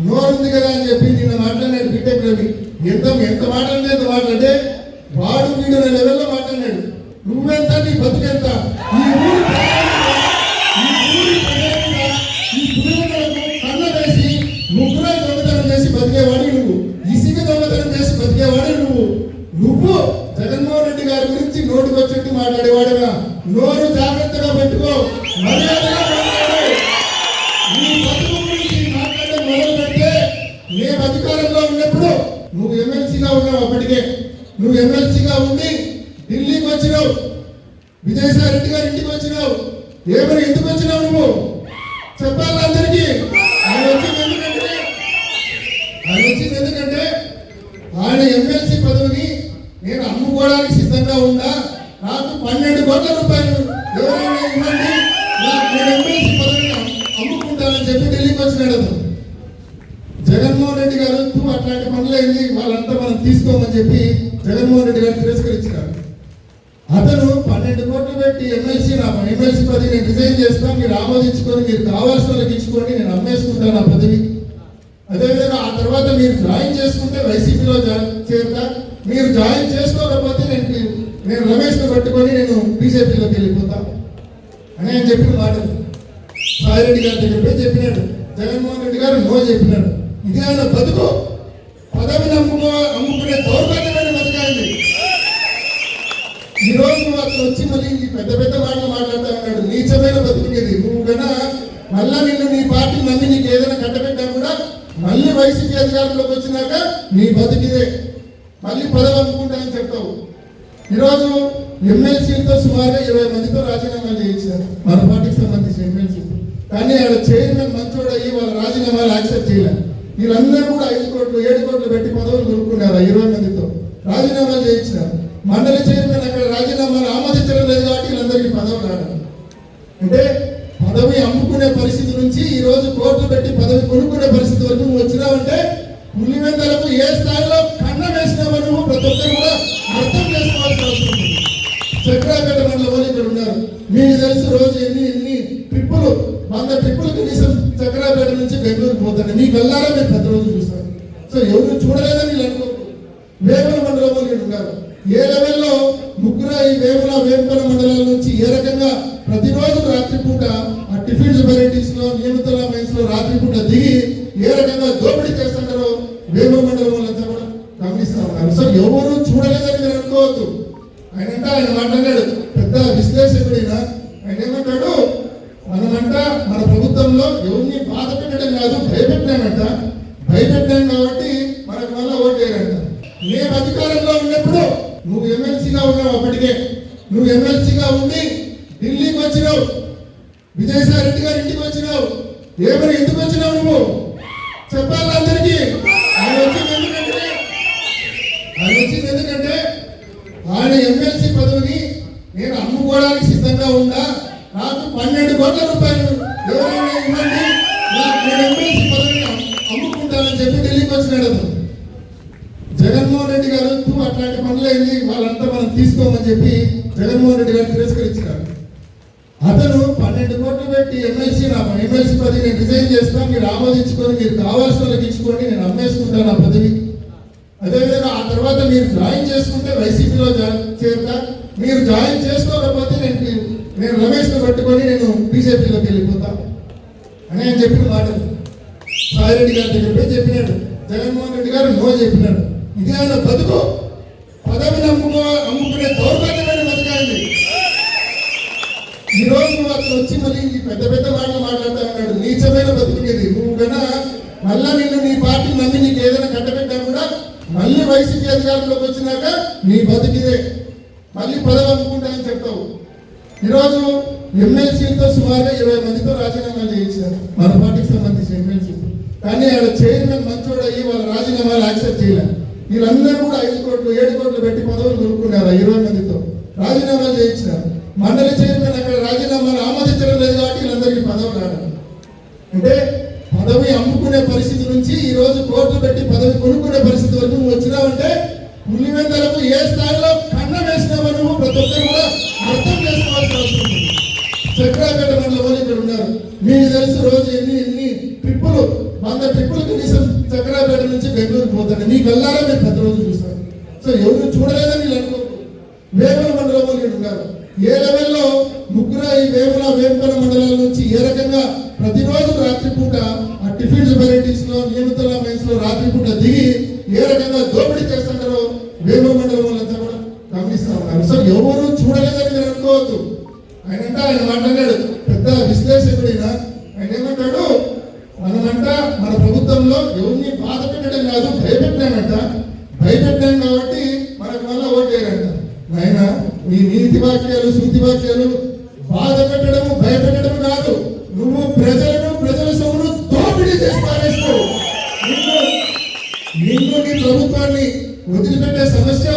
నోరుంది కదా అని చెప్పి నిన్న మాట్లాడినాడు బీటెక్ రవి. ఎంత మాట్లాడితే వాడు వీడు లెవెల్లో మాట్లాడినాడు. నువ్వెంత, నీ బతుకెంత? ఈ కన్న వేసి ముగ్గురే దొంగతనం చేసి బతికేవాడు నువ్వు, ఇసుక దొంగతనం చేసి బతికేవాడు నువ్వు జగన్మోహన్ రెడ్డి గారి గురించి నోటుకు వచ్చేట్టు మాట్లాడేవాడుగా. నోరు జాగ్రత్తగా పెట్టుకో, మర్యాదగా మాట్లాడు. నీ బతుకు గురించి మాట్లాడడం మొదలు పెడితే మేము అధికారంలో ఉన్నప్పుడు నువ్వు ఎమ్మెల్సీగా ఉన్నావు. అప్పటికే నువ్వు ఎమ్మెల్సీగా ఉండి ఢిల్లీకి వచ్చినావు, విజయసాయి రెడ్డి గారి ఇంటికి వచ్చినావు. ఎందుకు వచ్చినావు నువ్వు చెప్పాలి అందరికీ. ఆయన వచ్చింది ఎందుకంటే ఆయన ఎమ్మెల్సీ పదవిని నేను అమ్ముకోవడానికి సిద్ధంగా ఉన్నా, నాకు 12 కోట్ల రూపాయలు ఎవరైనా ఇవ్వండి, నేను ఎమ్మెల్సీ పదవిని అమ్ముకుంటానని చెప్పి ఢిల్లీకి వచ్చినాడు అతను. జగన్మోహన్ రెడ్డి గారు అట్లాంటి పనులైంది వాళ్ళంతా మనం తీసుకోమని చెప్పి జగన్మోహన్ రెడ్డి గారు తిరస్కరించినారు. అతను 12 కోట్లు పెట్టి ఎమ్మెల్సీ పదవి నేను రిజైన్ చేస్తాను, మీరు ఆమోదించుకొని మీరు కావాల్సిన వాళ్ళకి ఇచ్చుకోండి, నేను అమ్మేసుకుంటాను ఆ పదవి. అదేవిధంగా ఆ తర్వాత మీరు జాయిన్ చేసుకుంటే వైసీపీలో చేరుతా, మీరు జాయిన్ చేసుకోకపోతే నేను రమేష్ను పట్టుకొని నేను బీజేపీలోకి వెళ్ళిపోతాను అని ఆయన చెప్పిన మాటలు సాయిరెడ్డి గారి దగ్గర పోయి చెప్పినాడు. జగన్మోహన్ రెడ్డి గారు నో చెప్పినాడు. ఇదే ఆయన బతుకు, పదవిని అమ్ముకునే దౌర్భాగ్యమైన బతకాలి. ఈ రోజు అతను వచ్చి మళ్ళీ పెద్ద మాటలు మాట్లాడుతూ ఉన్నాడు. నీచమైన బతుకునేది నువ్వు కన్నా మళ్ళా నీ పార్టీ నమ్మి నీకు ఏదైనా కట్టబెట్టా కూడా మళ్ళీ వైసీపీ అధికారంలోకి వచ్చినాక నీ బతికిదే, మళ్ళీ పదవి అమ్ముకుంటానని చెప్తావు. ఈరోజు ఎమ్మెల్సీలతో సుమారుగా 20 మందితో రాజీనామాలు చేయించారు మన పార్టీకి సంబంధించిన ఎమ్మెల్సీ. కానీ ఆడ చైర్మన్ మంచోడు అయ్యి వాళ్ళ రాజీనామాలు యాక్సెప్ట్ చేయలేదు. వీళ్ళందరూ కూడా 5 కోట్లు 7 కోట్లు పెట్టి పదవులు కొనుక్కున్నారు. 20 మందితో రాజీనామాలు చేయించినారు. మండలి చైర్మన్ అక్కడ రాజీనామాలు ఆమోదించడం లేదు కాబట్టి వీళ్ళందరికీ పదవులు రావడం. అంటే పదవి అమ్ముకునే పరిస్థితి నుంచి ఈ రోజు కోర్టు పెట్టి పదవి కొనుక్కునే పరిస్థితి వరకు నువ్వు వచ్చినావంటే పులివెందలకు ఏ స్థాయిలో కన్నం వేసినావో నువ్వు ప్రతి ఒక్కరు కూడా అర్థం చేసుకోవాల్సిన అవసరం ఉంది. చక్రాపేట మండలం వాళ్ళు ఇక్కడ ఉన్నారు. మీకు తెలుసు రోజు ఎన్ని ట్రిప్పులు 100 ట్రిప్పులు కనీసం చక్రాపేట నుంచి బెంగళూరు పోతాను. మీకు వెళ్ళారా మీరు ప్రతిరోజు చూస్తారు. సో ఎవరు చూడలేదని వీళ్ళు అనుకో. వేముల మండలం వాళ్ళు ఉన్నారు. ఏ లెవెల్లో ముగ్గురు ఈ వేముల మండలాల నుంచి ఏ రకంగా ప్రతిరోజు రాత్రిపూట ఆ టిఫిన్స్ వెరైటీస్ లో నియమితుల మైన్స్ లో రాత్రిపూట దిగి ఏ రకంగా దోపిడీ చేస్తున్నారో వేముల మండలం వాళ్ళంతా కూడా గమనిస్తా ఉన్నారు. సో ఎవరు చూడలేదని మీరు అనుకోవద్దు. ఆయన మాట్లాడాడు, పెద్ద విశ్లేషకుడైనా ఆయన ఏమంటాడు, మన ప్రభుత్వంలో ఎవరిని బాధ పెట్టడం కాదు భయపెట్టాం కాబట్టి మనకు వల్ల ఓటు వేయరంట. మేము అధికారంలో ఉన్నప్పుడు నువ్వు ఎమ్మెల్సీగా ఉన్నావు. అప్పటికే నువ్వు ఎమ్మెల్సీగా ఉండి ఢిల్లీకి వచ్చినావు, విజయసాయి రెడ్డి గారి ఇంటికి వచ్చినావు. ఎందుకు వచ్చినావు నువ్వు చెప్పాలి అందరికీ. ఆయన వచ్చింది ఎందుకంటే ఆయన ఎమ్మెల్సీ పదవిని నేను అమ్ముకోవడానికి సిద్ధంగా ఉన్నా, నాకు 12 కోట్ల రూపాయలు ఎవరైనా ఇవ్వండి, నేను ఎమ్మెల్సీ పదవిని అమ్ముకుంటానని చెప్పి ఢిల్లీకి వచ్చినాడు అతను. జగన్మోహన్ రెడ్డి గారు అట్లాంటి పనులైంది వాళ్ళంతా మనం తీసుకోమని చెప్పి జగన్మోహన్ రెడ్డి గారు తిరస్కరించినారు. అతను 12 కోట్లు పెట్టి ఎమ్మెల్సీ పదవి నేను రిజైన్ చేస్తాను, మీరు ఆమోదించుకొని మీరు కావాల్సిన వాళ్ళకి ఇచ్చుకోండి, నేను అమ్మేసుకుంటాను ఆ పదవి. అదేవిధంగా ఆ తర్వాత మీరు జాయిన్ చేసుకుంటే వైసీపీలో చేరుతా, మీరు జాయిన్ చేసుకోకపోతే నేను రమేష్ను పట్టుకొని నేను బీజేపీలోకి వెళ్ళిపోతాను అని ఆయన చెప్పిన మాటలు సాయిరెడ్డి గారి దగ్గర పోయి చెప్పినాడు. జగన్మోహన్ రెడ్డి గారు నో చెప్పినాడు. ఇదే ఆయన బతుకు, పదవిని అమ్ముకునే దౌర్భాగ్యమైన బతకాలి. ఈ రోజు అతను వచ్చి మళ్ళీ పెద్ద మాటలు మాట్లాడుతూ ఉన్నాడు. నీచమైన బతుకునేది నువ్వు కన్నా మళ్ళా నీ పార్టీ నమ్మి నీకు ఏదైనా కట్టబెట్టా కూడా మళ్ళీ వైసీపీ అధికారంలోకి వచ్చినాక నీ బతికిదే, మళ్ళీ పదవి అమ్ముకుంటానని చెప్తావు. ఈరోజు ఎమ్మెల్సీలతో సుమారుగా 20 మందితో రాజీనామాలు చేయించారు మన పార్టీకి సంబంధించిన ఎమ్మెల్సీ. కానీ ఆడ చైర్మన్ మంచోడు అయ్యి వాళ్ళ రాజీనామాలు యాక్సెప్ట్ చేయలేదు. వీళ్ళందరూ కూడా 5 కోట్లు 7 కోట్లు పెట్టి పదవులు కొనుక్కున్నారు. 20 మందితో రాజీనామాలు చేయించినారు. మండలి చైర్మన్ అక్కడ రాజీనామాలు ఆమోదించడం లేదు కాబట్టి వీళ్ళందరికీ పదవులు రావడం. అంటే పదవి అమ్ముకునే పరిస్థితి నుంచి ఈ రోజు కోర్టు పెట్టి పదవి కొనుక్కునే పరిస్థితి వరకు నువ్వు వచ్చినావంటే పులివెందలకు ఏ స్థాయిలో కన్నం వేసినావో నువ్వు ప్రతి ఒక్కరు కూడా అర్థం చేసుకోవాల్సిన అవసరం ఉంది. చక్రాపేట మండలం వాళ్ళు ఇక్కడ ఉన్నారు. మీకు తెలుసు రోజు ఎన్ని ట్రిప్పులు 100 ట్రిప్పులు కనీసం చక్రాపేట నుంచి బెంగళూరు పోతాను. మీ కల్లారా మీరు ప్రతిరోజు చూస్తారు. సో ఎవరు చూడలేదని వీళ్ళు అనుకోరు. వేముల మండలంలో వీళ్ళు ఉన్నారు. ఏ లెవెల్లో ముగ్గురు ఈ వేముల మండలాల నుంచి ఏ రకంగా ప్రతిరోజు రాత్రిపూట ఆ టిఫిన్స్ వెరైటీస్ లో నియమితుల మైన్స్ లో రాత్రిపూట దిగి ఏ రకంగా దోపిడీ చేస్తుంటారో వేముల మండలం వాళ్ళంతా కూడా గమనిస్తా ఉన్నారు. సో ఎవరు చూడలేదని మీరు అనుకోవద్దు. ఆయన మాట్లాడాడు, పెద్ద విశ్లేషకుడైనా. ఆయన ఏమంటాడు, మనమంట మన ప్రభుత్వంలో ఎవరిని బాధ పెట్టడం కాదు, భయపెట్టామంట. భయపెట్టాం కాబట్టి మనకు మళ్ళీ ఓటేయాలంట. ఆయన ఈ నీతి వాక్యాలు శుద్ధి వాక్యాలు బాధ పెట్టడము భయపెట్టడం కాదు. నువ్వు ప్రజల సొమ్మును దోపిడీ చేసి పారేస్తావు. నిన్ను నీ ప్రభుత్వాన్ని వదిలిపెట్టే సమస్య